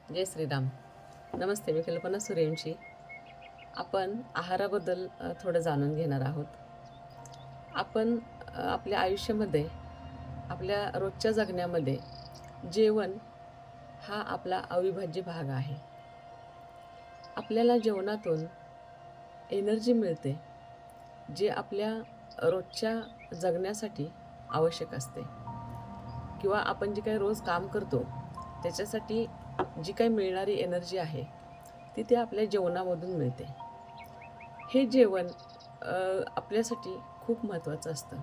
जय श्रीराम. नमस्ते. मी कल्पना सूर्यवंशी. आपण आहाराबद्दल थोडं जाणून घेणार आहोत. आपण आपल्या आयुष्यामध्ये, आपल्या रोजच्या जगण्यामध्ये जेवण हा आपला अविभाज्य भाग आहे. आपल्याला जेवणातून एनर्जी मिळते, जे आपल्या रोजच्या जगण्यासाठी आवश्यक असते किंवा आपण जे काही रोज काम करतो, त्याच्यासाठी जी काही मिळणारी एनर्जी आहे, ती त्या आपल्या जेवणामधून मिळते. हे जेवण आपल्यासाठी खूप महत्त्वाचं असतं.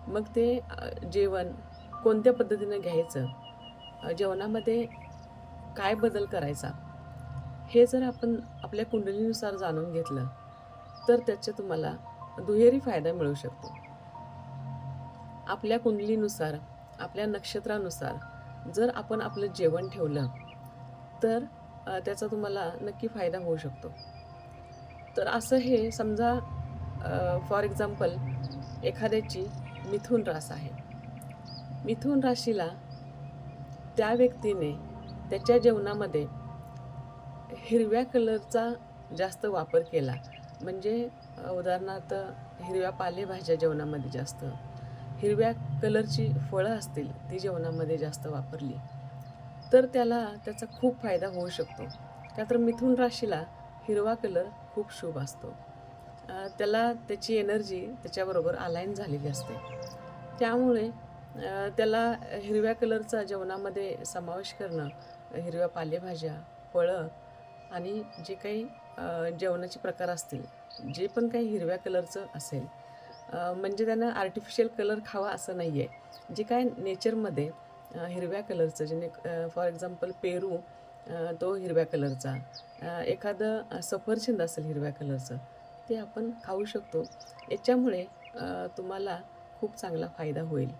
मग ते जेवण कोणत्या पद्धतीनं घ्यायचं, जेवणामध्ये काय बदल करायचा, हे जर आपण आपल्या कुंडलीनुसार जाणून घेतलं, तर त्याचा तुम्हाला दुहेरी फायदा मिळू शकतो. आपल्या कुंडलीनुसार, आपल्या नक्षत्रानुसार जर आपण आपलं जेवण ठेवलं, तर त्याचा तुम्हाला नक्की फायदा होऊ शकतो. तर असं हे समजा फॉर एक्झाम्पल एखाद्याची मिथुन रास आहे. मिथुन राशीला त्या व्यक्तीने त्याच्या जेवणामध्ये हिरव्या कलरचा जास्त वापर केला. म्हणजे उदाहरणार्थ हिरव्या पालेभाज्या जेवणामध्ये जास्त, हिरव्या कलरची फळं असतील ती जेवणामध्ये जास्त वापरली, तर त्याचा खूप फायदा होऊ शकतो. का तर मिथुन राशीला हिरवा कलर खूप शुभ असतो. त्याला त्याची एनर्जी त्याच्याबरोबर अलाइन झालेली असते. त्यामुळे त्याला हिरव्या कलरचा जेवणामध्ये समावेश करणं, हिरव्या पालेभाज्या, फळं आणि जे काही जेवणाचे प्रकार असतील, जे पण काही हिरव्या कलरचं असेल, म्हणजे त्यानं आर्टिफिशियल कलर खावा असं नाही आहे. जे काय नेचरमध्ये हिरव्या कलरचं, ज्याने फॉर एक्झाम्पल पेरू, तो हिरव्या कलरचा, एखादं सफरचंद असेल हिरव्या कलरचं, ते आपण खाऊ शकतो. याच्यामुळे तुम्हाला खूप चांगला फायदा होईल.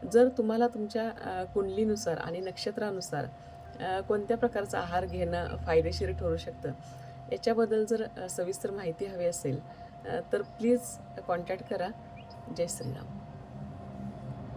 जर तुम्हाला तुमच्या कुंडलीनुसार आणि नक्षत्रानुसार कोणत्या प्रकारचा आहार घेणं फायदेशीर ठरू शकतं, याच्याबद्दल जर सविस्तर माहिती हवी असेल, तर प्लीज कॉन्टॅक्ट करा. जय श्रीराम.